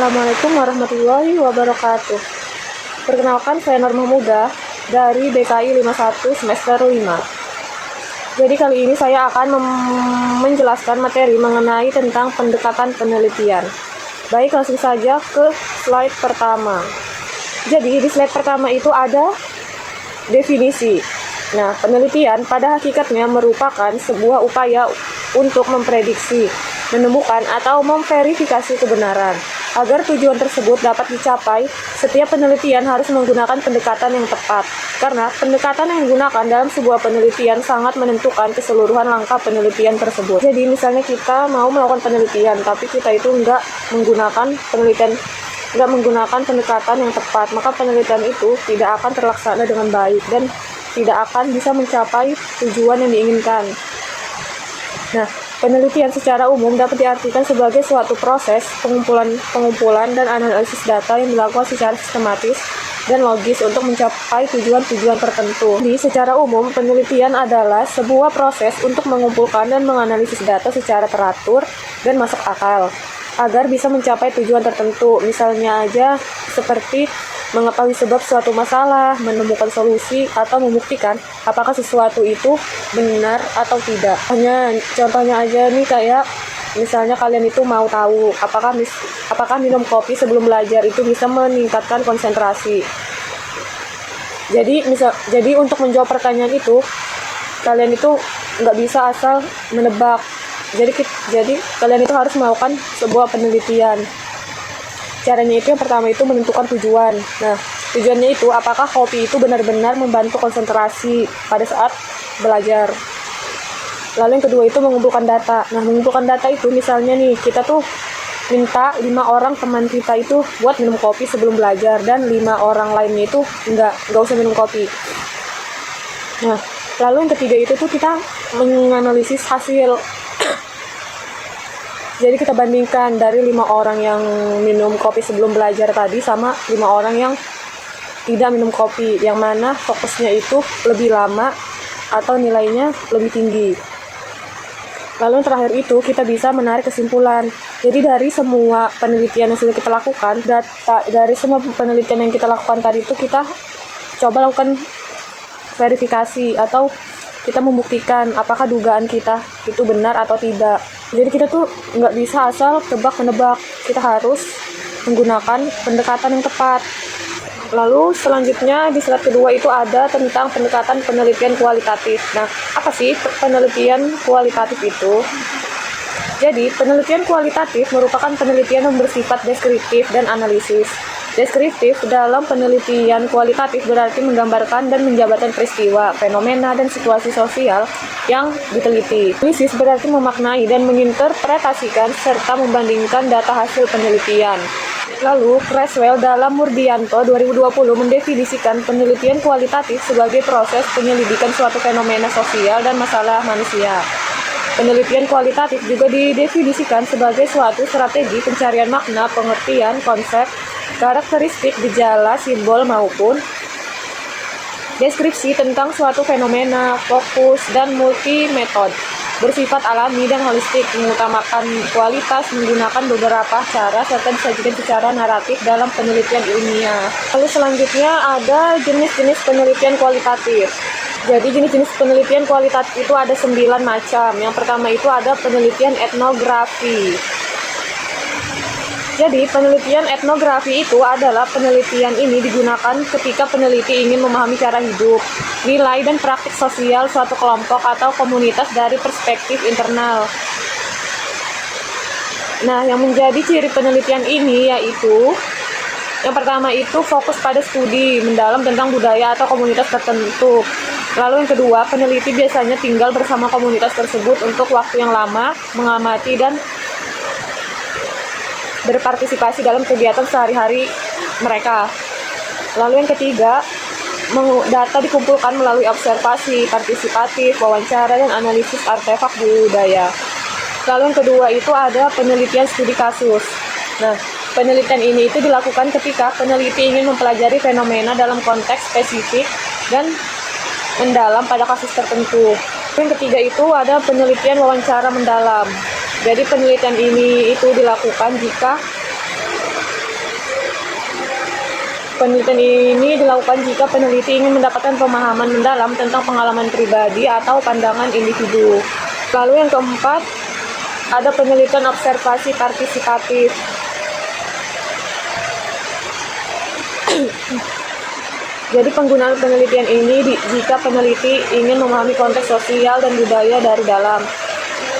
Assalamualaikum warahmatullahi wabarakatuh. Perkenalkan, saya Norma Muda dari BKI 51 semester 5. Jadi kali ini saya akan menjelaskan materi mengenai tentang pendekatan penelitian. Baik, langsung saja ke slide pertama. Jadi di slide pertama itu ada definisi. Nah, penelitian pada hakikatnya merupakan sebuah upaya untuk memprediksi, menemukan atau memverifikasi kebenaran. Agar tujuan tersebut dapat dicapai, setiap penelitian harus menggunakan pendekatan yang tepat. Karena pendekatan yang digunakan dalam sebuah penelitian sangat menentukan keseluruhan langkah penelitian tersebut. Jadi misalnya kita mau melakukan penelitian, tapi kita itu nggak menggunakan pendekatan yang tepat, maka penelitian itu tidak akan terlaksana dengan baik dan tidak akan bisa mencapai tujuan yang diinginkan. Nah, penelitian secara umum dapat diartikan sebagai suatu proses pengumpulan dan analisis data yang dilakukan secara sistematis dan logis untuk mencapai tujuan-tujuan tertentu. Jadi, secara umum, penelitian adalah sebuah proses untuk mengumpulkan dan menganalisis data secara teratur dan masuk akal, agar bisa mencapai tujuan tertentu. Misalnya aja seperti mengetahui sebab suatu masalah, menemukan solusi, atau membuktikan apakah sesuatu itu benar atau tidak. Contohnya aja nih, kayak misalnya kalian itu mau tahu apakah minum kopi sebelum belajar itu bisa meningkatkan konsentrasi. Jadi untuk menjawab pertanyaan itu, kalian itu nggak bisa asal menebak. Jadi kalian itu harus melakukan sebuah penelitian. Caranya itu yang pertama itu menentukan tujuan. Nah, tujuannya itu apakah kopi itu benar-benar membantu konsentrasi pada saat belajar. Lalu yang kedua itu mengumpulkan data. Nah, mengumpulkan data itu misalnya nih, kita tuh minta 5 orang teman kita itu buat minum kopi sebelum belajar, dan 5 orang lainnya itu enggak usah minum kopi. Nah, lalu yang ketiga itu tuh kita menganalisis hasil. Jadi kita bandingkan dari 5 orang yang minum kopi sebelum belajar tadi sama 5 orang yang tidak minum kopi, yang mana fokusnya itu lebih lama atau nilainya lebih tinggi. Lalu yang terakhir itu kita bisa menarik kesimpulan. Jadi dari semua penelitian yang sudah kita lakukan, dari semua penelitian yang kita lakukan tadi itu kita coba lakukan verifikasi atau kita membuktikan apakah dugaan kita itu benar atau tidak. Jadi kita tuh nggak bisa asal tebak-menebak, kita harus menggunakan pendekatan yang tepat. Lalu selanjutnya di slide kedua itu ada tentang pendekatan penelitian kualitatif. Nah, apa sih penelitian kualitatif itu? Jadi, penelitian kualitatif merupakan penelitian yang bersifat deskriptif dan analisis. Deskriptif dalam penelitian kualitatif berarti menggambarkan dan menjabarkan peristiwa, fenomena, dan situasi sosial yang diteliti. Analisis berarti memaknai dan menginterpretasikan serta membandingkan data hasil penelitian. Lalu, Creswell dalam Murdianto 2020 mendefinisikan penelitian kualitatif sebagai proses penyelidikan suatu fenomena sosial dan masalah manusia. Penelitian kualitatif juga didefinisikan sebagai suatu strategi pencarian makna, pengertian, konsep, karakteristik, gejala, simbol, maupun deskripsi tentang suatu fenomena, fokus, dan multi-metode, bersifat alami dan holistik, mengutamakan kualitas, menggunakan beberapa cara, serta disajikan secara naratif dalam penelitian ilmiah. Lalu selanjutnya ada jenis-jenis penelitian kualitatif. Jadi jenis-jenis penelitian kualitatif itu ada 9 macam. Yang pertama itu ada penelitian etnografi. Jadi penelitian etnografi itu adalah penelitian ini digunakan ketika peneliti ingin memahami cara hidup, nilai, dan praktik sosial suatu kelompok atau komunitas dari perspektif internal. Nah, yang menjadi ciri penelitian ini yaitu yang pertama itu fokus pada studi mendalam tentang budaya atau komunitas tertentu. Lalu yang kedua, peneliti biasanya tinggal bersama komunitas tersebut untuk waktu yang lama, mengamati dan berpartisipasi dalam kegiatan sehari-hari mereka. Lalu yang ketiga, data dikumpulkan melalui observasi, partisipatif, wawancara, dan analisis artefak budaya. Lalu yang kedua itu ada penelitian studi kasus. Nah, penelitian ini itu dilakukan ketika peneliti ingin mempelajari fenomena dalam konteks spesifik dan mendalam pada kasus tertentu. Yang ketiga itu ada penelitian wawancara mendalam. Jadi penelitian ini itu dilakukan jika Penelitian ini dilakukan jika peneliti ingin mendapatkan pemahaman mendalam tentang pengalaman pribadi atau pandangan individu. Lalu yang keempat, ada penelitian observasi partisipatif. Jadi penggunaan penelitian ini jika peneliti ingin memahami konteks sosial dan budaya dari dalam,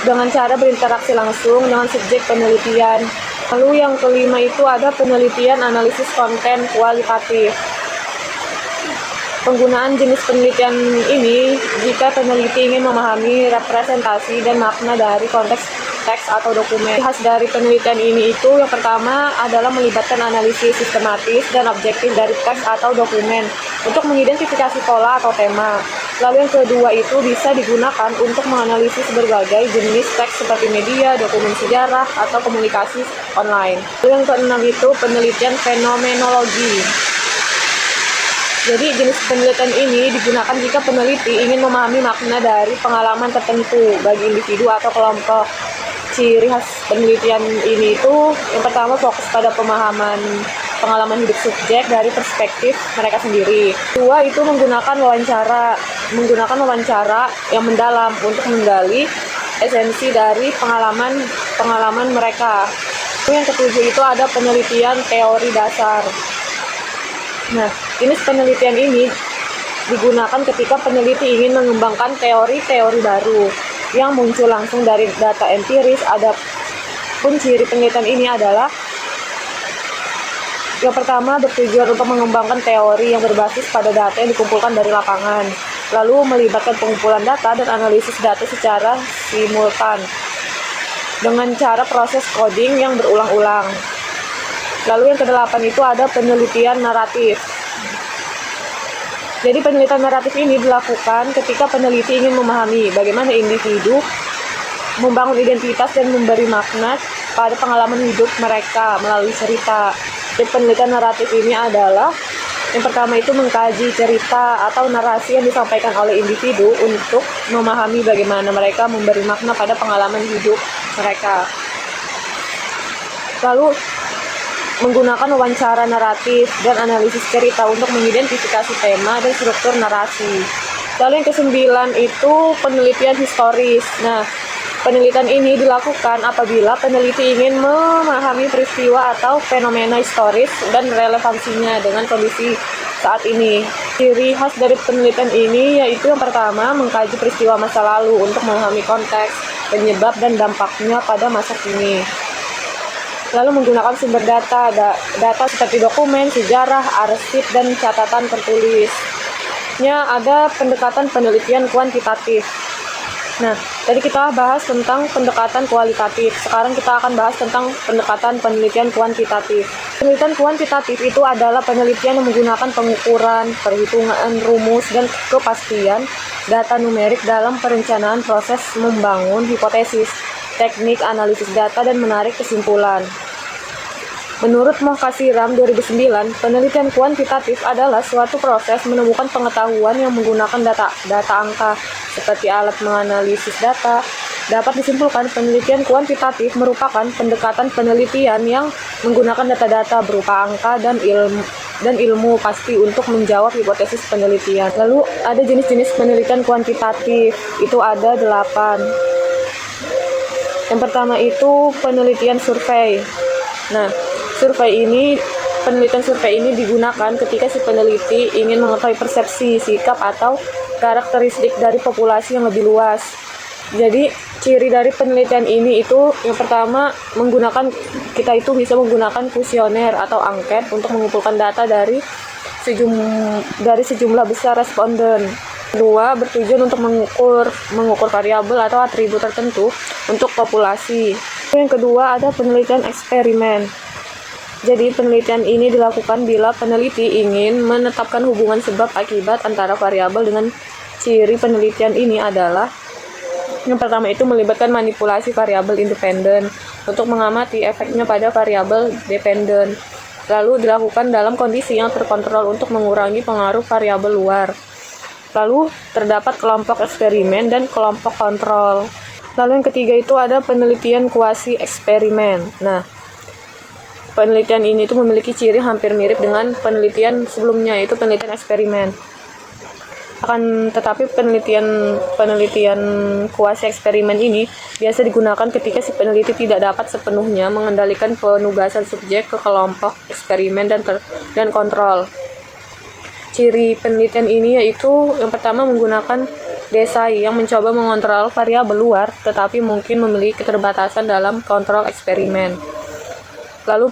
dengan cara berinteraksi langsung dengan subjek penelitian. Lalu yang kelima itu ada penelitian analisis konten kualitatif. Penggunaan jenis penelitian ini jika peneliti ingin memahami representasi dan makna dari konteks teks atau dokumen. Khas dari penelitian ini itu yang pertama adalah melibatkan analisis sistematis dan objektif dari teks atau dokumen untuk mengidentifikasi pola atau tema. Lalu yang kedua itu bisa digunakan untuk menganalisis berbagai jenis teks seperti media, dokumen sejarah, atau komunikasi online. Lalu yang keenam itu penelitian fenomenologi. Jadi jenis penelitian ini digunakan jika peneliti ingin memahami makna dari pengalaman tertentu bagi individu atau kelompok. Ciri khas penelitian ini itu yang pertama fokus pada pemahaman pengalaman hidup subjek dari perspektif mereka sendiri. Kedua itu menggunakan wawancara yang mendalam untuk menggali esensi dari pengalaman mereka. Yang ketujuh itu ada penelitian teori dasar. Nah, jenis penelitian ini digunakan ketika peneliti ingin mengembangkan teori-teori baru yang muncul langsung dari data empiris. Adapun ciri penelitian ini adalah yang pertama bertujuan untuk mengembangkan teori yang berbasis pada data yang dikumpulkan dari lapangan, lalu melibatkan pengumpulan data dan analisis data secara simultan dengan cara proses coding yang berulang-ulang. Lalu yang kedelapan itu ada penelitian naratif. Jadi penelitian naratif ini dilakukan ketika peneliti ingin memahami bagaimana individu membangun identitas dan memberi makna pada pengalaman hidup mereka melalui cerita. Jadi penelitian naratif ini adalah yang pertama itu mengkaji cerita atau narasi yang disampaikan oleh individu untuk memahami bagaimana mereka memberi makna pada pengalaman hidup mereka. Lalu menggunakan wawancara naratif dan analisis cerita untuk mengidentifikasi tema dan struktur narasi. Lalu yang kesembilan itu penelitian historis. Nah, penelitian ini dilakukan apabila peneliti ingin memahami peristiwa atau fenomena historis dan relevansinya dengan kondisi saat ini. Ciri khas dari penelitian ini yaitu yang pertama mengkaji peristiwa masa lalu untuk memahami konteks, penyebab, dan dampaknya pada masa kini. Lalu menggunakan sumber data seperti dokumen, sejarah, arsip, dan catatan tertulisnya. Ada pendekatan penelitian kuantitatif. Nah, tadi kita bahas tentang pendekatan kualitatif. Sekarang kita akan bahas tentang pendekatan penelitian kuantitatif. Penelitian kuantitatif itu adalah penelitian yang menggunakan pengukuran, perhitungan rumus, dan kepastian data numerik dalam perencanaan proses membangun hipotesis, teknik analisis data, dan menarik kesimpulan. Menurut Mohkasiram 2009, penelitian kuantitatif adalah suatu proses menemukan pengetahuan yang menggunakan data angka seperti alat menganalisis data. Dapat disimpulkan penelitian kuantitatif merupakan pendekatan penelitian yang menggunakan data-data berupa angka dan ilmu pasti untuk menjawab hipotesis penelitian. Lalu ada jenis-jenis penelitian kuantitatif, itu ada 8. Yang pertama itu penelitian survei. Nah, penelitian survei ini digunakan ketika si peneliti ingin mengetahui persepsi, sikap, atau karakteristik dari populasi yang lebih luas. Jadi, ciri dari penelitian ini itu yang pertama kita bisa menggunakan kuesioner atau angket untuk mengumpulkan data dari sejumlah besar responden. Kedua, bertujuan untuk mengukur variabel atau atribut tertentu untuk populasi. Yang kedua ada penelitian eksperimen. Jadi penelitian ini dilakukan bila peneliti ingin menetapkan hubungan sebab akibat antara variabel dengan ciri penelitian ini adalah yang pertama itu melibatkan manipulasi variabel independen untuk mengamati efeknya pada variabel dependen. Lalu dilakukan dalam kondisi yang terkontrol untuk mengurangi pengaruh variabel luar. Lalu terdapat kelompok eksperimen dan kelompok kontrol. Lalu yang ketiga itu ada penelitian kuasi eksperimen. Nah, Penelitian ini tuh memiliki ciri hampir mirip dengan penelitian sebelumnya, yaitu penelitian eksperimen. Akan tetapi penelitian kuasi eksperimen ini biasa digunakan ketika si peneliti tidak dapat sepenuhnya mengendalikan penugasan subjek ke kelompok eksperimen dan kontrol. Ciri penelitian ini yaitu yang pertama menggunakan desai yang mencoba mengontrol variabel luar tetapi mungkin memiliki keterbatasan dalam kontrol eksperimen. Lalu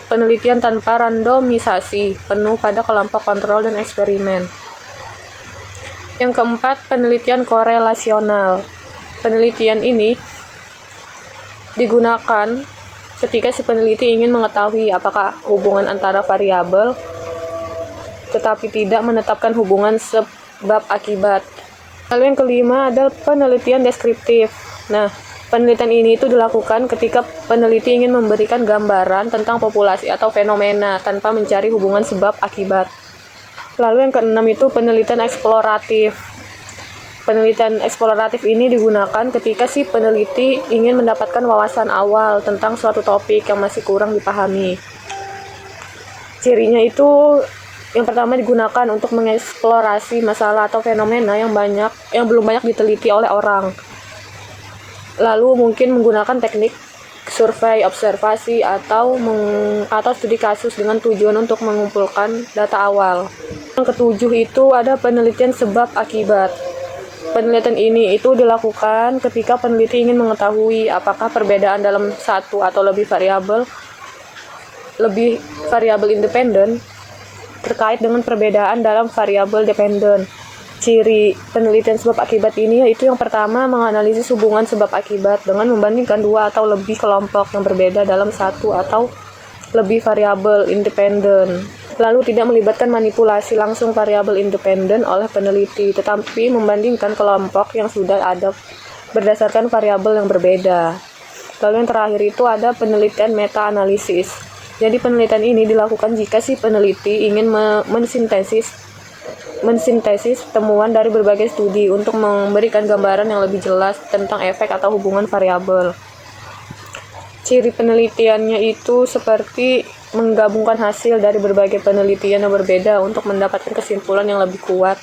penelitian tanpa randomisasi penuh pada kelompok kontrol dan eksperimen. Yang keempat, penelitian korelasional. Penelitian ini digunakan ketika si peneliti ingin mengetahui apakah hubungan antara variabel tetapi tidak menetapkan hubungan sebab akibat. Lalu yang kelima adalah penelitian deskriptif. Nah, penelitian ini itu dilakukan ketika peneliti ingin memberikan gambaran tentang populasi atau fenomena tanpa mencari hubungan sebab akibat. Lalu yang keenam itu penelitian eksploratif. Penelitian eksploratif ini digunakan ketika si peneliti ingin mendapatkan wawasan awal tentang suatu topik yang masih kurang dipahami. Cirinya itu yang pertama digunakan untuk mengeksplorasi masalah atau fenomena yang belum banyak diteliti oleh orang. Lalu mungkin menggunakan teknik survei, observasi, atau studi kasus dengan tujuan untuk mengumpulkan data awal. Yang ketujuh itu ada penelitian sebab akibat. Penelitian ini itu dilakukan ketika peneliti ingin mengetahui apakah perbedaan dalam satu atau lebih variabel independen terkait dengan perbedaan dalam variabel dependen. Ciri penelitian sebab akibat ini yaitu yang pertama menganalisis hubungan sebab akibat dengan membandingkan dua atau lebih kelompok yang berbeda dalam satu atau lebih variabel independen. Lalu tidak melibatkan manipulasi langsung variabel independen oleh peneliti, tetapi membandingkan kelompok yang sudah ada berdasarkan variabel yang berbeda. Lalu yang terakhir itu ada penelitian meta-analisis. Jadi penelitian ini dilakukan jika si peneliti ingin mensintesis temuan dari berbagai studi untuk memberikan gambaran yang lebih jelas tentang efek atau hubungan variabel. Ciri penelitiannya itu seperti menggabungkan hasil dari berbagai penelitian yang berbeda untuk mendapatkan kesimpulan yang lebih kuat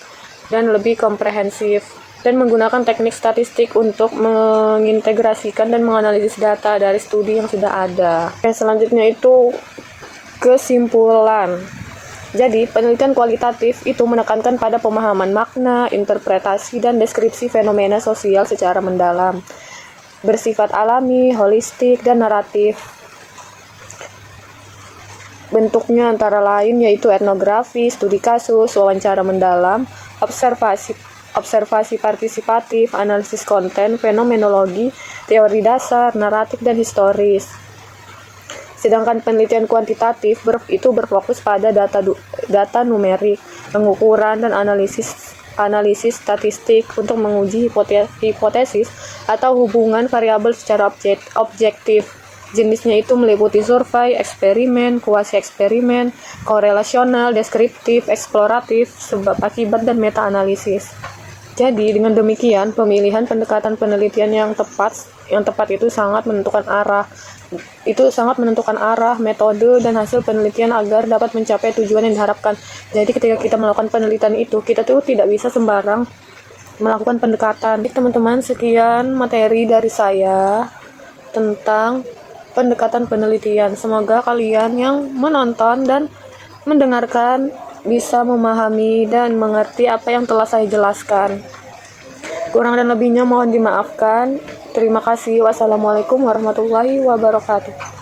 dan lebih komprehensif, dan menggunakan teknik statistik untuk mengintegrasikan dan menganalisis data dari studi yang sudah ada. Selanjutnya itu kesimpulan. Jadi, penelitian kualitatif itu menekankan pada pemahaman makna, interpretasi, dan deskripsi fenomena sosial secara mendalam, bersifat alami, holistik, dan naratif. Bentuknya antara lain yaitu etnografi, studi kasus, wawancara mendalam, observasi partisipatif, analisis konten, fenomenologi, teori dasar, naratif, dan historis. Sedangkan penelitian kuantitatif itu berfokus pada data numerik, pengukuran, dan analisis statistik untuk menguji hipotesis atau hubungan variabel secara objektif. Jenisnya itu meliputi survei, eksperimen, kuasi eksperimen, korelasional, deskriptif, eksploratif, sebab akibat, dan meta-analisis. Jadi dengan demikian pemilihan pendekatan penelitian yang tepat itu sangat menentukan arah, metode, dan hasil penelitian agar dapat mencapai tujuan yang diharapkan. Jadi ketika kita melakukan penelitian itu, kita tuh tidak bisa sembarang melakukan pendekatan. Jadi, teman-teman, sekian materi dari saya tentang pendekatan penelitian. Semoga kalian yang menonton dan mendengarkan bisa memahami dan mengerti apa yang telah saya jelaskan. Kurang dan lebihnya mohon dimaafkan. Terima kasih. Wassalamualaikum warahmatullahi wabarakatuh.